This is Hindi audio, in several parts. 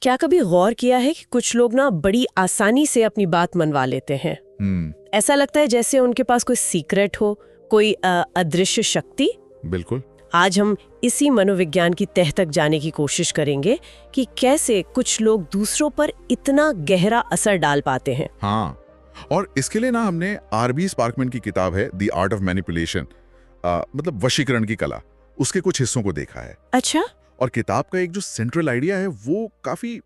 क्या कभी गौर किया है कि कुछ लोग ना बड़ी आसानी से अपनी बात मनवा लेते हैं? ऐसा लगता है जैसे उनके पास कोई सीक्रेट हो, कोई अदृश्य शक्ति। बिल्कुल। आज हम इसी मनोविज्ञान की तह तक जाने की कोशिश करेंगे कि कैसे कुछ लोग दूसरों पर इतना गहरा असर डाल पाते हैं। हाँ, और इसके लिए ना हमने आरबी स्पार्कमैन की किताब है द आर्ट ऑफ मैनिपुलेशन, मतलब वशीकरण की कला, उसके कुछ हिस्सों को देखा है। अच्छा, और किताब का एक जो सेंट्रल आइडिया है वो काफी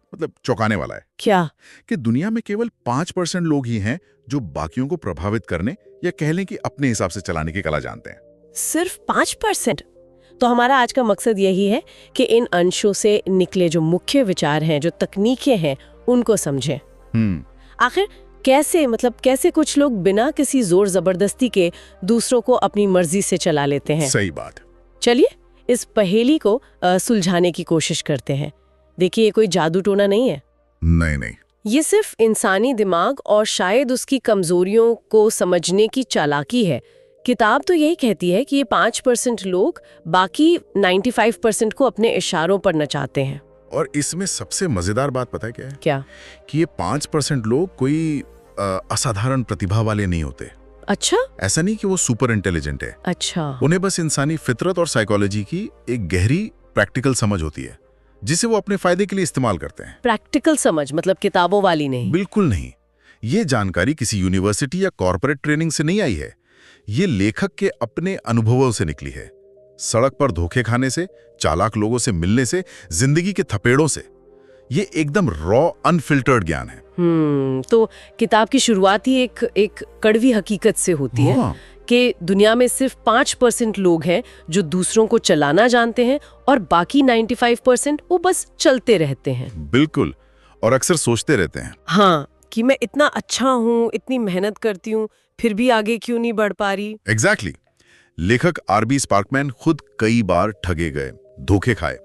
चौंकाने वाला है। क्या? कि दुनिया में केवल 5% लोग ही हैं जो बाकियों को प्रभावित करने या कह लें कि अपने हिसाब से चलाने की कला जानते हैं। सिर्फ 5%? तो हमारा आज का मकसद यही है कि इन अंशों से निकले जो मुख्य विचार हैं, जो तकनीकें हैं, उनको समझें। आखिर कैसे कुछ लोग बिना किसी जोर जबरदस्ती के दूसरों को अपनी मर्जी से चला लेते हैं। सही बात। चलिए इस पहेली को सुलझाने की कोशिश करते हैं। देखिए, ये कोई जादू टोना नहीं है। नहीं, ये सिर्फ इंसानी दिमाग और शायद उसकी कमजोरियों को समझने की चालाकी है। किताब तो यही कहती है कि ये 5% लोग बाकी 95% को अपने इशारों पर नचाते हैं। और इसमें सबसे मजेदार बात पता है क्या है? क्या? कि ये 5% लोग कोई असाधारण प्रतिभा वाले नहीं होते। अच्छा? ऐसा नहीं कि वो सुपर इंटेलिजेंट है। अच्छा। उन्हें बस इंसानी फितरत और साइकोलॉजी की एक गहरी प्रैक्टिकल समझ होती है, जिसे वो अपने फायदे के लिए इस्तेमाल करते हैं। प्रैक्टिकल समझ मतलब किताबों वाली नहीं? बिल्कुल नहीं। ये जानकारी किसी यूनिवर्सिटी या कॉर्पोरेट ट्रेनिंग से नहीं आई है। ये लेखक के अपने अनुभवों से निकली है। सड़क पर धोखे खाने से, चालाक लोगों से मिलने से, जिंदगी के थपेड़ों से। ये एकदम रॉ अनफिल्टर्ड ज्ञान है। तो किताब की शुरुआत ही एक कड़वी हकीकत से होती है कि दुनिया में सिर्फ 5% लोग हैं जो दूसरों को चलाना जानते हैं और बाकी 95% वो बस चलते रहते हैं। बिल्कुल। और अक्सर सोचते रहते हैं, हाँ, कि मैं इतना अच्छा हूँ, इतनी मेहनत करती हूँ, फिर भी आगे क्यों नहीं बढ़ पा रही। एग्जैक्टली। लेखक आरबी स्पार्कमैन खुद कई बार ठगे गए, धोखे खाए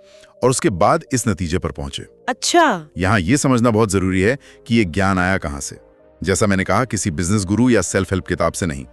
और उसके बाद इस नतीजे पर पहुंचे। अच्छा। यहाँ ये समझना बहुत जरूरी है कि ये ज्ञान आया कहाँ से। जैसा मैंने कहा, किसी बिजनेस गुरु या सेल्फ हेल्प किताब से नहीं।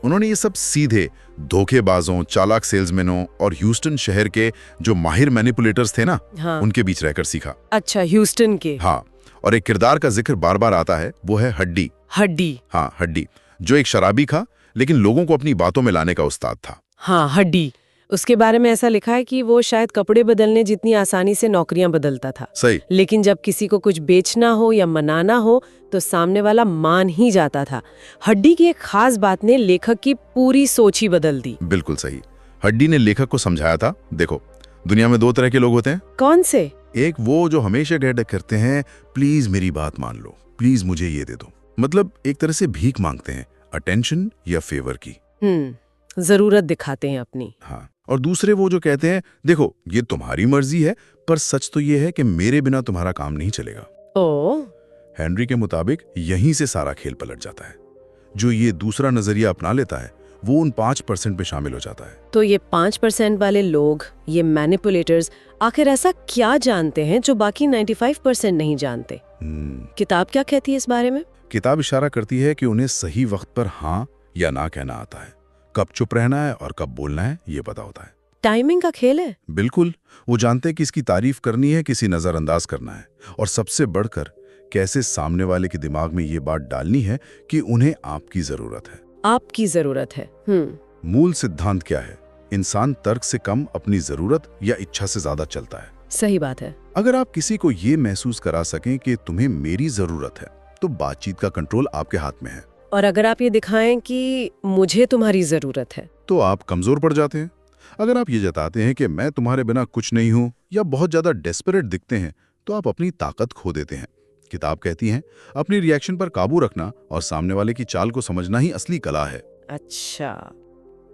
उन्होंने ये सब सीधे धोखेबाजों, चालाक सेल्समैनों और ह्यूस्टन शहर के जो माहिर मैनिपुलेटर्स थे ना, उनके बीच रहकर सीखा। अच्छा, ह्यूस्टन के? हाँ। और एक किरदार का जिक्र बार बार आता है, वो है हड्डी। हड्डी? हाँ, हड्डी, जो एक शराबी था लेकिन लोगों को अपनी बातों में लाने का उस्ताद था। हाँ, हड्डी। उसके बारे में ऐसा लिखा है कि वो शायद कपड़े बदलने जितनी आसानी से नौकरियां बदलता था। सही। लेकिन जब किसी को कुछ बेचना हो या मनाना हो तो सामने वाला मान ही जाता था। हड्डी की एक खास बात ने लेखक की पूरी सोच ही बदल दी। बिल्कुल सही। हड्डी ने लेखक को समझाया था, देखो, दुनिया में 2 तरह के लोग होते हैं। कौन से? एक वो जो हमेशा डर करते हैं, प्लीज मेरी बात मान लो, प्लीज मुझे ये दे दो, मतलब एक तरह से भीख मांगते हैं, अटेंशन या फेवर की। जरूरत दिखाते हैं अपनी। हाँ। और दूसरे वो जो कहते हैं, देखो ये तुम्हारी मर्जी है, पर सच तो ये है कि मेरे बिना तुम्हारा काम नहीं चलेगा। ओह। हेनरी के मुताबिक यहीं से सारा खेल पलट जाता है। जो ये दूसरा नजरिया अपना लेता है वो उन 5% पे शामिल हो जाता है। तो ये 5% वाले लोग, ये मैनिपुलेटर्स, आखिर ऐसा क्या जानते हैं जो बाकी 95% नहीं जानते? किताब क्या कहती है इस बारे में? किताब इशारा करती है कि उन्हें सही वक्त पर हाँ या ना कहना आता है, कब चुप रहना है और कब बोलना है ये पता होता है। टाइमिंग का खेल है। बिल्कुल। वो जानते हैं कि इसकी तारीफ करनी है, किसी नजरअंदाज करना है, और सबसे बढ़कर कैसे सामने वाले के दिमाग में ये बात डालनी है कि उन्हें आपकी जरूरत है। आपकी जरूरत है। मूल सिद्धांत क्या है? इंसान तर्क से कम अपनी जरूरत या इच्छा से ज्यादा चलता है। सही बात है। अगर आप किसी को ये महसूस करा सकें कि तुम्हें मेरी जरूरत है, तो बातचीत का कंट्रोल आपके हाथ में है। और अगर आप ये दिखाएं कि मुझे तुम्हारी जरूरत है, तो आप कमजोर पड़ जाते हैं। अगर आप ये जताते हैं कि मैं तुम्हारे बिना कुछ नहीं हूं या बहुत ज्यादा डेस्परेट दिखते हैं, तो आप अपनी ताकत खो देते हैं। किताब कहती है, अपनी रिएक्शन पर काबू रखना और सामने वाले की चाल को समझना ही असली कला है। अच्छा,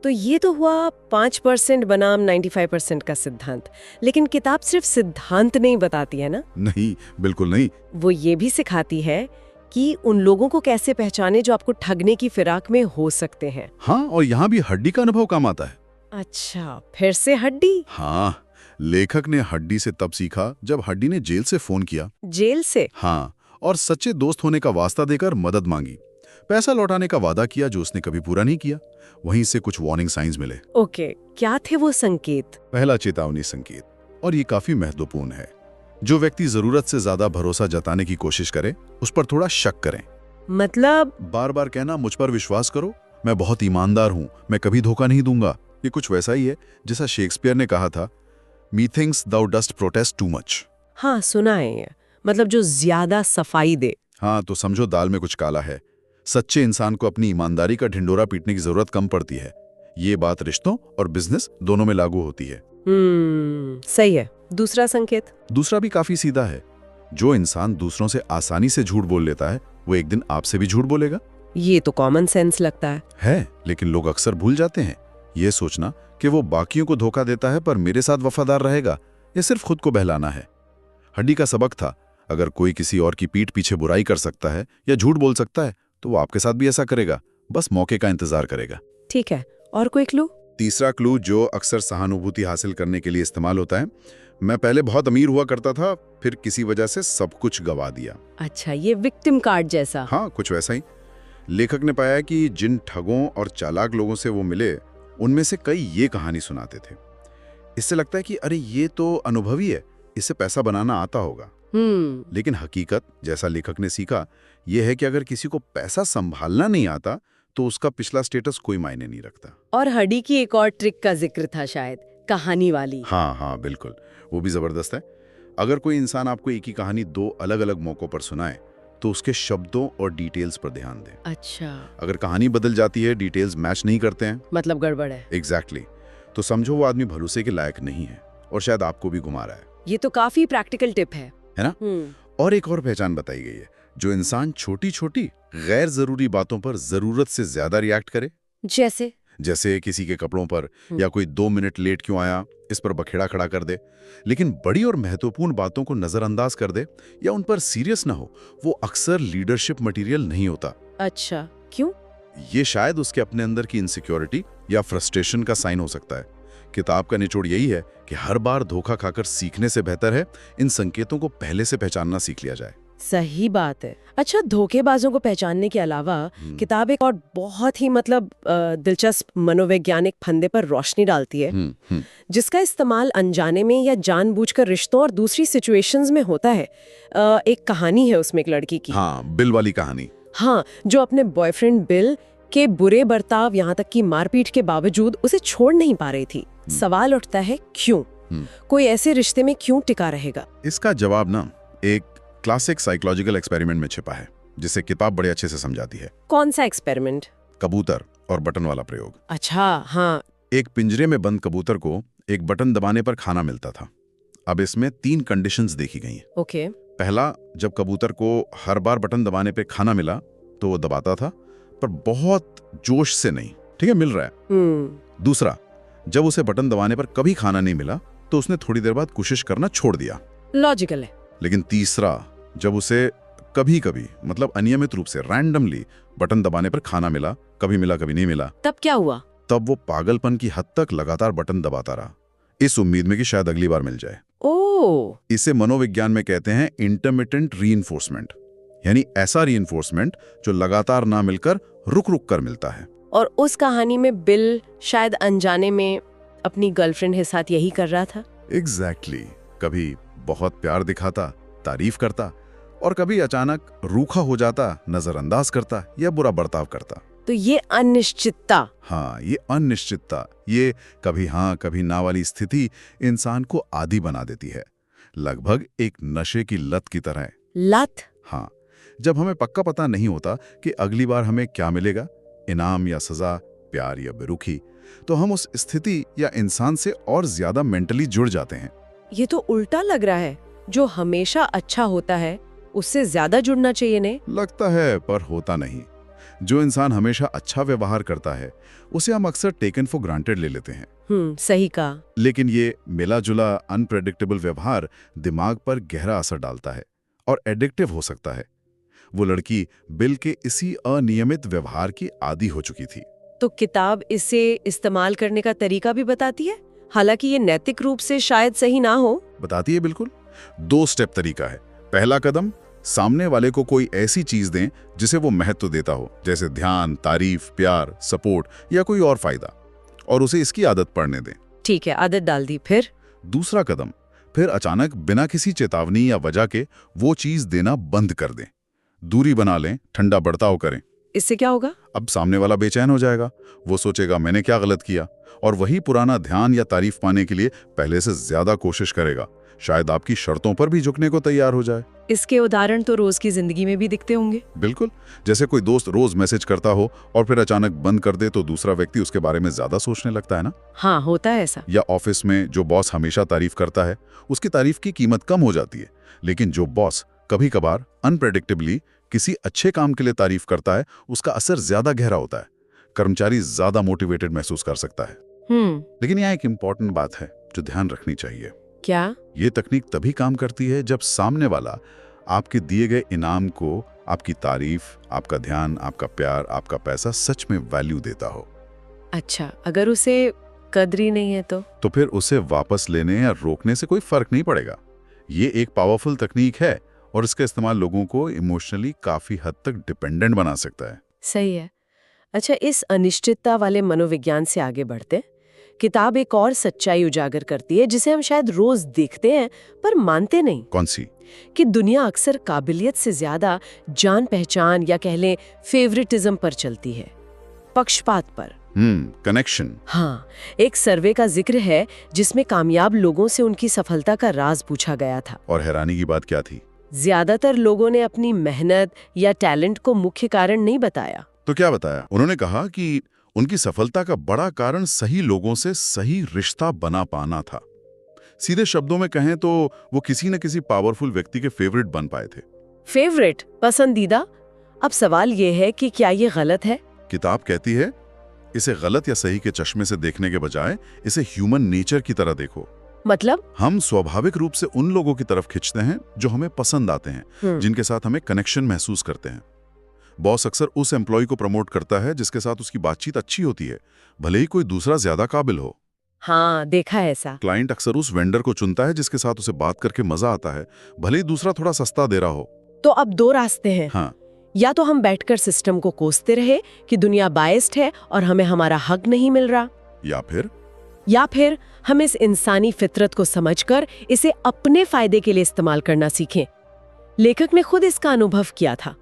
तो ये तो हुआ 5% बनाम 95% का सिद्धांत। लेकिन किताब सिर्फ सिद्धांत नहीं बताती है ना? नहीं, बिल्कुल नहीं। वो ये भी सिखाती है कि उन लोगों को कैसे पहचाने जो आपको ठगने की फिराक में हो सकते हैं। हाँ, और यहाँ भी हड्डी का अनुभव काम आता है। अच्छा, फिर से हड्डी? हाँ, लेखक ने हड्डी से तब सीखा जब हड्डी ने जेल से फोन किया। जेल से? हाँ, और सच्चे दोस्त होने का वास्ता देकर मदद मांगी। पैसा लौटाने का वादा किया जो उसने कभी पूरा नहीं किया। वहीं से कुछ वार्निंग साइंस मिले। ओके, क्या थे वो संकेत? पहला चेतावनी संकेत, और ये काफी महत्वपूर्ण है, जो व्यक्ति जरूरत से ज्यादा भरोसा जताने की कोशिश करे उस पर थोड़ा शक करें। मतलब बार बार कहना मुझ पर विश्वास करो, मैं बहुत ईमानदार हूं, मैं कभी धोखा नहीं दूंगा, ये कुछ वैसा ही है जैसा शेक्सपियर ने कहा था, मीथिंग्स दाउ डस्ट प्रोटेस्ट टू मच। हाँ, सुना है ये। मतलब जो ज्यादा सफाई दे। हाँ, तो समझो दाल में कुछ काला है। सच्चे इंसान को अपनी ईमानदारी का ढिंडोरा पीटने की जरूरत कम पड़ती है। ये बात रिश्तों और बिजनेस दोनों में लागू होती है। सही है। दूसरा संकेत? दूसरा भी काफी सीधा है। जो इंसान दूसरों से आसानी से झूठ बोल लेता है वो एक दिन आपसे भी झूठ बोलेगा। ये तो कॉमन सेंस लगता है। लेकिन लोग अक्सर भूल जाते हैं ये सोचना कि वो बाकियों को धोखा देता है पर मेरे साथ वफादार रहेगा। ये सिर्फ खुद को बहलाना है। हड्डी का सबक था, अगर कोई किसी और की पीठ पीछे बुराई कर सकता है या झूठ बोल सकता है तो वो आपके साथ भी ऐसा करेगा, बस मौके का इंतजार करेगा। ठीक है, और कोई क्लू? तीसरा क्लू जो अक्सर सहानुभूति हासिल करने के लिए इस्तेमाल होता है, मैं पहले बहुत अमीर हुआ करता था, फिर किसी वजह से सब कुछ गवा दिया। अच्छा, ये विक्टिम कार्ड जैसा। हाँ, कुछ वैसा ही। लेखक ने पाया कि जिन ठगों और चालाक लोगों से वो मिले उनमें से कई ये कहानी सुनाते थे। इससे लगता है कि अरे ये तो अनुभवी है, इससे पैसा बनाना आता होगा। लेकिन हकीकत, जैसा लेखक ने सीखा, यह है कि अगर किसी को पैसा संभालना नहीं आता तो उसका पिछला स्टेटस कोई मायने नहीं रखता। और हड्डी की एक और ट्रिक का जिक्र था शायद, कहानी वाली। हाँ, बिल्कुल, वो भी जबरदस्त है। अगर कोई इंसान आपको एक ही कहानी दो अलग अलग मौकों पर सुनाए तो उसके शब्दों और डिटेल्स पर ध्यान दें। अच्छा। अगर कहानी बदल जाती है, डिटेल्स मैच नहीं करते हैं, मतलब गड़बड़ है। एग्जैक्टली, तो समझो वो आदमी भरोसे के लायक नहीं है और शायद आपको भी घुमा रहा है। ये तो काफी प्रैक्टिकल टिप है ना? और एक और पहचान बताई गई है, जो इंसान छोटी छोटी गैर जरूरी बातों पर जरूरत से ज्यादा रिएक्ट करे। जैसे किसी के कपड़ों पर या कोई 2 मिनट लेट क्यों आया, इस पर बखेड़ा खड़ा कर दे, लेकिन बड़ी और महत्वपूर्ण बातों को नजरअंदाज कर दे या उन पर सीरियस ना हो, वो अक्सर लीडरशिप मटेरियल नहीं होता। अच्छा, क्यों? ये शायद उसके अपने अंदर की इनसिक्योरिटी या फ्रस्ट्रेशन का साइन हो सकता है। किताब का निचोड़ यही है कि हर बार धोखा खाकर सीखने से बेहतर है इन संकेतों को पहले से पहचानना सीख लिया जाए। सही बात है। अच्छा, धोखेबाजों को पहचानने के अलावा किताब एक और बहुत ही दिलचस्प मनोवैज्ञानिक फंदे पर रोशनी डालती है, जिसका इस्तेमाल अनजाने में या जानबूझकर रिश्तों और दूसरी सिचुएशंस में होता है। एक कहानी है उसमें एक लड़की की। हाँ, बिल वाली कहानी। हाँ, जो अपने बॉयफ्रेंड बिल के बुरे बर्ताव, यहाँ तक कि मारपीट के बावजूद उसे छोड़ नहीं पा रही थी। सवाल उठता है, क्यों? कोई ऐसे रिश्ते में क्यों टिका रहेगा? इसका जवाब ना एक क्लासिक साइकोलॉजिकल एक्सपेरिमेंट में छिपा है, जिसे किताब बड़े अच्छे से समझाती है। कौन सा एक्सपेरिमेंट? कबूतर और बटन वाला प्रयोग। अच्छा, हाँ। एक पिंजरे में बंद कबूतर को एक बटन दबाने पर खाना मिलता था। अब इसमें 3 कंडीशंस देखी गई हैं। ओके। पहला, जब कबूतर को हर बार बटन दबाने पे खाना मिला तो वो दबाता था, पर बहुत जोश से नहीं। ठीक है, मिल रहा है। दूसरा, जब उसे बटन दबाने पर कभी खाना नहीं मिला तो उसने थोड़ी देर बाद कोशिश करना छोड़ दिया। लॉजिकल है। लेकिन तीसरा, जब उसे कभी कभी अनियमित रूप से रैंडमली बटन दबाने पर खाना मिला, कभी मिला कभी नहीं मिला, तब क्या हुआ? तब वो पागलपन की हद तक लगातार बटन दबाता रहा, इस उम्मीद में कि शायद अगली बार मिल जाए। इसे मनोविज्ञान में कहते हैं इंटरमिटेंट रीइंफोर्समेंट, यानी ऐसा रीइंफोर्समेंट जो लगातार ना मिलकर रुक रुक कर मिलता है। और उस कहानी में बिल शायद अनजाने में अपनी गर्लफ्रेंड के साथ यही कर रहा था। एग्जैक्टली। कभी बहुत प्यार दिखाता, तारीफ करता, और कभी अचानक रूखा हो जाता, नजरअंदाज करता या बुरा बर्ताव करता। तो ये अनिश्चितता, हाँ, ये अनिश्चितता, ये कभी हाँ कभी ना वाली स्थिति इंसान को आदी बना देती है, लगभग एक नशे की लत की तरह। लत? हाँ, जब हमें पक्का पता नहीं होता कि अगली बार हमें क्या मिलेगा, इनाम या सजा, प्यार या बेरुखी, तो हम उस स्थिति या इंसान से और ज्यादा मेंटली जुड़ जाते हैं। ये तो उल्टा लग रहा है, जो हमेशा अच्छा होता है उससे ज्यादा जुड़ना चाहिए ने? लगता है, पर होता नहीं। जो इंसान हमेशा अच्छा व्यवहार करता है उसे हम अक्सर टेकन फॉर ग्रांटेड ले लेते हैं। सही कहा। लेकिन ये मिला जुला अनप्रेडिक्टेबल व्यवहार दिमाग पर गहरा असर डालता है और एडिक्टिव हो सकता है। वो लड़की बिल के इसी अनियमित व्यवहार की आदी हो चुकी थी। तो किताब इसे इस्तेमाल करने का तरीका भी बताती है, हालांकि ये नैतिक रूप से शायद सही ना हो। बताती है, बिल्कुल। 2 स्टेप तरीका है। पहला कदम, सामने वाले को कोई ऐसी चीज दें जिसे वो महत्व देता हो, जैसे ध्यान, तारीफ, प्यार, सपोर्ट या कोई और फायदा, और उसे इसकी आदत पड़ने दें। ठीक है, आदत डाल दी। फिर? दूसरा कदम, फिर अचानक बिना किसी चेतावनी या वजह के वो चीज देना बंद कर दें, दूरी बना लें, ठंडा बर्ताव करें। इससे क्या होगा? अब सामने वाला बेचैन हो जाएगा, वो सोचेगा मैंने क्या गलत किया, और वही पुराना ध्यान या तारीफ पाने के लिए पहले से ज्यादा कोशिश करेगा, शायद आपकी शर्तों पर भी झुकने को तैयार हो जाए। इसके उदाहरण तो रोज की जिंदगी में भी दिखते होंगे। बिल्कुल, जैसे कोई दोस्त रोज मैसेज करता हो और फिर अचानक बंद कर दे तो दूसरा व्यक्ति उसके बारे में ज्यादा सोचने लगता है ना। हाँ, होता है ऐसा। या ऑफिस में जो बॉस हमेशा तारीफ करता है, उसकी तारीफ की कीमत कम हो जाती है, लेकिन जो बॉस कभी कभार अनप्रेडिक्टेबली किसी अच्छे काम के लिए तारीफ करता है, उसका असर ज्यादा गहरा होता है। कर्मचारी ज्यादा मोटिवेटेड महसूस कर सकता है। लेकिन यहाँ एक इंपॉर्टेंट बात है जो ध्यान रखनी चाहिए। क्या? ये तकनीक तभी काम करती है जब सामने वाला आपके दिए गए इनाम को, आपकी तारीफ, आपका ध्यान, आपका प्यार, आपका पैसा सच में वैल्यू देता हो। अच्छा, अगर उसे कद्र ही नहीं है तो फिर उसे वापस लेने या रोकने से कोई फर्क नहीं पड़ेगा। ये एक पावरफुल तकनीक है और इसका इस्तेमाल लोगों को इमोशनली काफी हद तक डिपेंडेंट बना सकता है। सही है। अच्छा, इस अनिश्चितता वाले मनोविज्ञान से आगे बढ़ते, किताब एक और सच्चाई उजागर करती है जिसे हम शायद रोज देखते हैं पर मानते नहीं। कौन सी? कि दुनिया अक्सर काबिलियत से ज्यादा जान पहचान या कह लें फेवरेटिज्म पर चलती है, पक्षपात पर। कनेक्शन। हाँ, एक सर्वे का जिक्र है जिसमें कामयाब लोगों से उनकी सफलता का राज पूछा गया था। और हैरानी की बात क्या थी? ज्यादातर लोगों ने अपनी मेहनत या टैलेंट को मुख्य कारण नहीं बताया। तो क्या बताया? उन्होंने कहा कि उनकी सफलता का बड़ा कारण सही लोगों से सही रिश्ता बना पाना था। सीधे शब्दों में कहें तो वो किसी न किसी पावरफुल व्यक्ति के फेवरेट बन पाए थे। फेवरेट, पसंदीदा। अब सवाल ये है कि क्या ये गलत है? किताब कहती है इसे गलत या सही के चश्मे से देखने के बजाय इसे ह्यूमन नेचर की तरह देखो। मतलब? हम स्वाभाविक रूप से उन लोगों की तरफ खिंचते हैं जो हमें पसंद आते हैं, जिनके साथ हमें कनेक्शन महसूस करते हैं। बॉस अक्सर उस एम्प्लॉय को प्रमोट करता है जिसके साथ उसकी बातचीत अच्छी होती है, भले ही कोई दूसरा ज्यादा काबिल हो। हाँ, देखा है ऐसा। क्लाइंट अक्सर उस वेंडर को चुनता है जिसके साथ उसे बात करके मजा आता है, भले ही दूसरा थोड़ा सस्ता दे रहा हो। तो अब दो रास्ते हैं। हाँ, या तो हम बैठकर सिस्टम को कोसते रहे कि दुनिया बायस्ड है और हमें हमारा हक नहीं मिल रहा, या फिर हम इस इंसानी फितरत को समझकर इसे अपने फायदे के लिए इस्तेमाल करना सीखें। लेखक ने खुद इसका अनुभव किया था।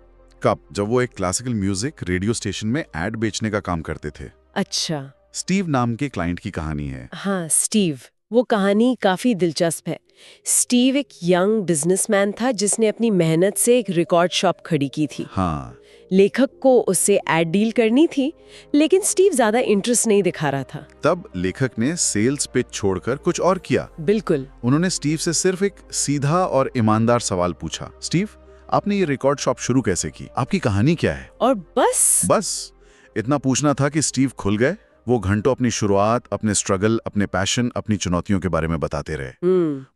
कब? जब वो एक क्लासिकल म्यूजिक रेडियो स्टेशन में एड बेचने का काम करते थे। अच्छा। स्टीव नाम के क्लाइंट की कहानी है। हाँ, स्टीव। वो कहानी काफी दिलचस्प है। स्टीव एक यंग बिजनेसमैन था जिसने अपनी मेहनत से एक रिकॉर्ड शॉप खड़ी की थी। हाँ। लेखक को उससे एड डील करनी थी, लेकिन स्टीव ज्यादा इंटरेस्ट नहीं दिखा रहा था। तब लेखक ने सेल्स पिच छोड़कर कुछ और किया। बिल्कुल। उन्होंने स्टीव से सिर्फ एक सीधा और ईमानदार सवाल पूछा, स्टीव, आपने ये रिकॉर्ड शॉप शुरू कैसे की? आपकी कहानी क्या है? और बस इतना पूछना था कि स्टीव खुल गए। वो घंटों अपनी शुरुआत, अपने स्ट्रगल, अपने पैशन, अपनी चुनौतियों के बारे में बताते रहे।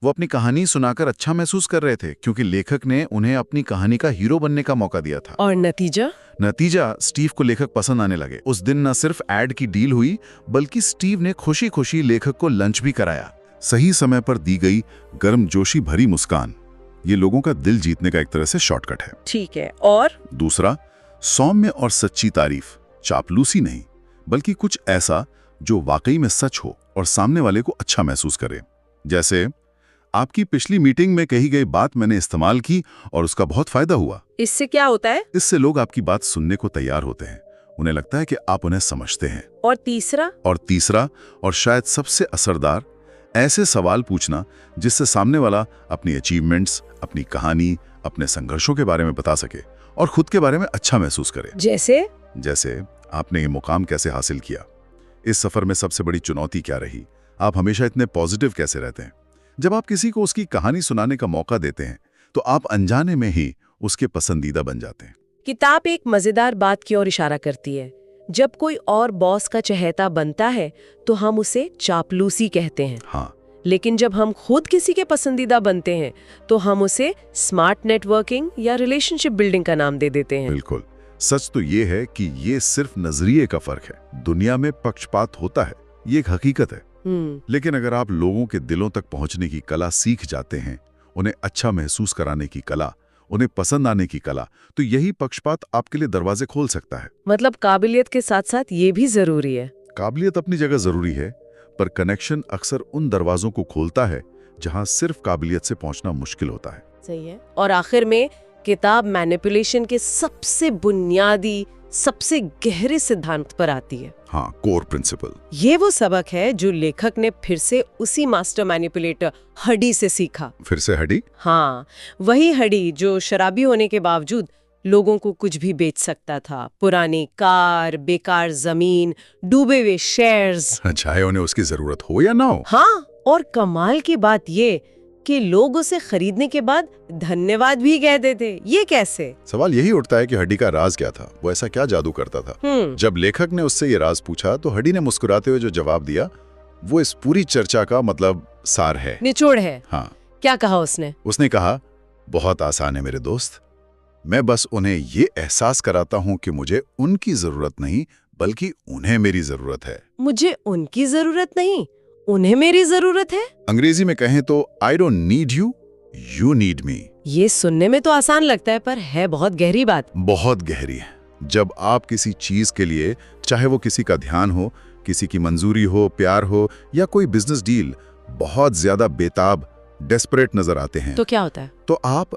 वो अपनी कहानी सुनाकर अच्छा महसूस कर रहे थे क्योंकि लेखक ने उन्हें अपनी कहानी का हीरो बनने का मौका दिया था। और नतीजा स्टीव को लेखक पसंद आने लगे। उस दिन न सिर्फ एड की डील हुई, बल्कि स्टीव ने खुशी खुशी लेखक को लंच भी कराया। सही समय पर दी गई गर्मजोशी भरी मुस्कान, ये लोगों का दिल जीतने का एक तरह से शॉर्टकट है। ठीक है। और दूसरा, सौम्य और सच्ची तारीफ, चापलूसी नहीं, बल्कि कुछ ऐसा जो वाकई में सच हो और सामने वाले को अच्छा महसूस करे। जैसे, आपकी पिछली मीटिंग में कही गई बात मैंने इस्तेमाल की और उसका बहुत फायदा हुआ। इससे क्या होता है? इससे लोग आपकी बात सुनने को तैयार होते हैं। उन्हें लगता है कि आप उन्हें समझते हैं। और तीसरा और शायद सबसे असरदार, ऐसे सवाल पूछना जिससे सामने वाला अपनी अचीवमेंट्स, अपनी कहानी, अपने संघर्षों के बारे में बता सके और खुद के बारे में अच्छा महसूस करे। जैसे आपने ये मुकाम कैसे हासिल किया? इस सफर में सबसे बड़ी चुनौती क्या रही? आप हमेशा इतने पॉजिटिव कैसे रहते हैं? जब आप किसी को उसकी कहानी सुनाने का मौका देते हैं तो आप अनजाने में ही उसके पसंदीदा बन जाते हैं। किताब एक मजेदार बात की ओर इशारा करती है। जब कोई और बॉस का चहेता बनता है तो हम उसे चापलूसी कहते हैं। हाँ। लेकिन जब हम खुद किसी के पसंदीदा बनते हैं तो हम उसे स्मार्ट नेटवर्किंग या रिलेशनशिप बिल्डिंग का नाम दे देते हैं। बिल्कुल। सच तो ये है कि ये सिर्फ नजरिए का फर्क है। दुनिया में पक्षपात होता है, ये एक हकीकत है। लेकिन अगर आप लोगों के दिलों तक पहुंचने की कला सीख जाते हैं, उन्हें अच्छा महसूस कराने की कला, उन्हें पसंद आने की कला, तो यही पक्षपात आपके लिए दरवाजे खोल सकता है। मतलब काबिलियत के साथ साथ ये भी जरूरी है। काबिलियत अपनी जगह जरूरी है, पर कनेक्शन अक्सर उन दरवाजों को खोलता है जहां सिर्फ काबिलियत से पहुंचना मुश्किल होता है। सही है। और आखिर में किताब मैनिपुलेशन के सबसे बुनियादी, सबसे गहरे सिद्धांत पर आती है। हाँ, कोर प्रिंसिपल। ये वो सबक है जो लेखक ने फिर से उसी मास्टर मैनिपुलेटर हडी से सीखा। फिर से हडी? हाँ, वही हडी जो शराबी होने के बावजूद लोगों को कुछ भी बेच सकता था। पुरानी कार, बेकार जमीन, डूबे हुए शेयर्स, चाहे उन्हें उसकी जरूरत हो या ना हो। हाँ, और कमाल की बात ये कि लोग उसे खरीदने के बाद धन्यवाद भी कहते थे। ये कैसे? सवाल यही उठता है कि हडी का राज क्या था, वो ऐसा क्या जादू करता था। जब लेखक ने उससे ये राज पूछा तो हडी ने मुस्कुराते हुए जो जवाब दिया वो इस पूरी चर्चा का मतलब सार है, निचोड़ है। हाँ। क्या कहा उसने? उसने कहा, बहुत आसान है मेरे दोस्त, मैं बस उन्हें ये एहसास कराता हूँ कि मुझे उनकी जरूरत नहीं बल्कि उन्हें मेरी जरूरत है। मुझे उनकी जरूरत नहीं, उन्हें मेरी जरूरत है। अंग्रेजी में कहें तो I don't need you, you need me. ये सुनने में तो आसान लगता है पर है बहुत गहरी बात। बहुत गहरी है। जब आप किसी चीज के लिए, चाहे वो किसी का ध्यान हो, किसी की मंजूरी हो, प्यार हो या कोई बिजनेस डील, बहुत ज्यादा बेताब, डेस्परेट नजर आते हैं, तो क्या होता है? तो आप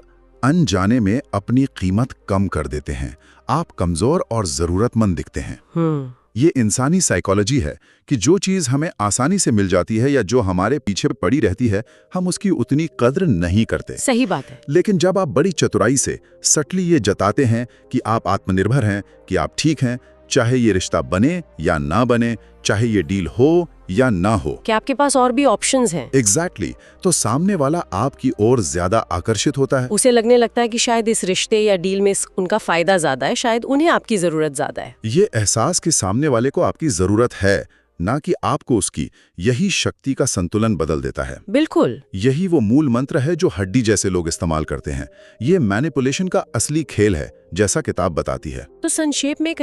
अनजाने में अपनी कीमत कम कर देते हैं। आप कमजोर और जरूरतमंद दिखते हैं। ये इंसानी साइकोलॉजी है कि जो चीज हमें आसानी से मिल जाती है या जो हमारे पीछे पड़ी रहती है, हम उसकी उतनी कद्र नहीं करते। सही बात है। लेकिन जब आप बड़ी चतुराई से सटली ये जताते हैं कि आप आत्मनिर्भर हैं, कि आप ठीक हैं, चाहे ये रिश्ता बने या ना बने, चाहे ये डील हो या ना हो, कि आपके पास और भी ऑप्शंस हैं। एग्जैक्टली, तो सामने वाला आपकी ओर ज्यादा आकर्षित होता है। उसे लगने लगता है कि शायद इस रिश्ते या डील में उनका फायदा ज्यादा है, शायद उन्हें आपकी जरूरत ज्यादा है। ये एहसास कि सामने वाले को आपकी जरूरत है, ना कि आपको उसकी, यही शक्ति का संतुलन बदल देता है। बिल्कुल। यही वो मूल मंत्र है जो हड्डी जैसे लोग इस्तेमाल करते हैं। ये मैनिपुलेशन का असली खेल है, जैसा किताब बताती है। तो संक्षेप में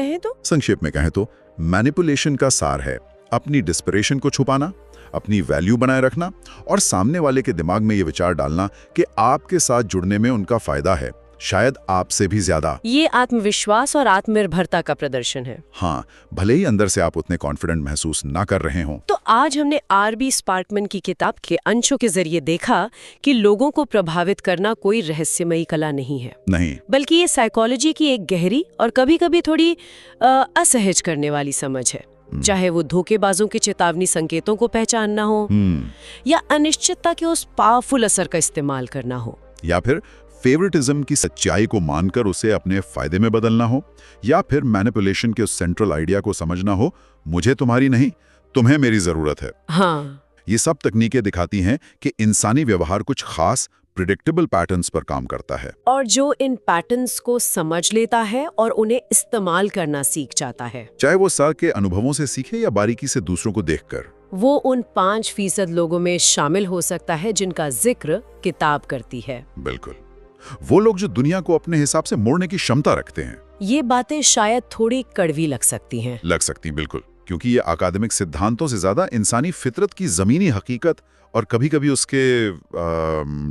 कहें तो मैनिपुलेशन का सार है अपनी डिस्परेशन को छुपाना, अपनी वैल्यू बनाए रखना और सामने वाले के दिमाग में ये विचार डालना कि आपके साथ जुड़ने में उनका फायदा है, शायद आपसे भी ज्यादा। ये आत्मविश्वास और आत्मनिर्भरता का प्रदर्शन है। हाँ, भले ही अंदर से आप उतने कॉन्फिडेंट महसूस ना कर रहे हों। तो आज हमने आर.बी. स्पार्कमैन की किताब के अंशों के जरिए देखा कि लोगों को प्रभावित करना कोई रहस्यमयी कला नहीं है, नहीं, बल्कि ये साइकोलॉजी की एक गहरी और कभी-कभी थोड़ी असहज करने वाली समझ है। चाहे वो धोखेबाजों के चेतावनी संकेतों को पहचानना हो या अनिश्चितता के उस पावरफुल असर का इस्तेमाल करना हो, या फिर फेवरेटिज्म की सच्चाई को मानकर उसे अपने फायदे में बदलना हो, या फिर मैनिपुलेशन के उस सेंट्रल आइडिया को समझना हो, मुझे तुम्हारी नहीं, तुम्हें मेरी जरूरत है। हाँ। ये सब तकनीकें दिखाती हैं कि इंसानी व्यवहार कुछ खास प्रिडिक्टेबल पैटर्न्स पर काम करता है, और जो इन पैटर्न्स को समझ लेता है और उन्हें इस्तेमाल करना सीख जाता है, चाहे वो सर के अनुभवों से सीखे या बारीकी से दूसरों को देखकर, वो उन 5% लोगों में शामिल हो सकता है जिनका जिक्र किताब करती है। बिल्कुल, वो लोग जो दुनिया को अपने हिसाब से मोड़ने की क्षमता रखते हैं। ये बातें शायद थोड़ी कड़वी लग सकती, बिल्कुल, क्योंकि ये अकादमिक सिद्धांतों से ज्यादा इंसानी फितरत की जमीनी हकीकत और कभी-कभी उसके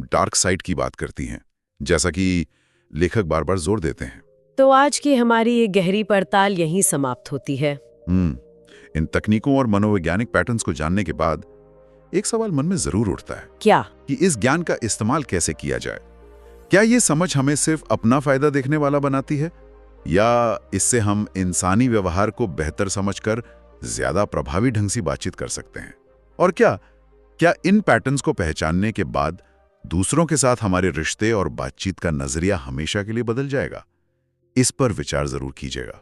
डार्क साइड की बात करती हैं, जैसा कि लेखक बार-बार जोर देते हैं। तो आज की हमारी ये गहरी पड़ताल यहीं समाप्त होती है। इन तकनीकों और मनोवैज्ञानिक पैटर्न्स को जानने के बाद एक सवाल मन में जरूर उठता है। क्या? कि इस ज्ञान का इस्तेमाल कैसे किया जाए? क्या ये समझ हमें सिर्फ अपना फायदा देखने वाला बनाती है, या इससे हम इंसानी व्यवहार को बेहतर समझकर ज्यादा प्रभावी ढंग से बातचीत कर सकते हैं? और क्या इन पैटर्न्स को पहचानने के बाद दूसरों के साथ हमारे रिश्ते और बातचीत का नजरिया हमेशा के लिए बदल जाएगा? इस पर विचार जरूर कीजिएगा।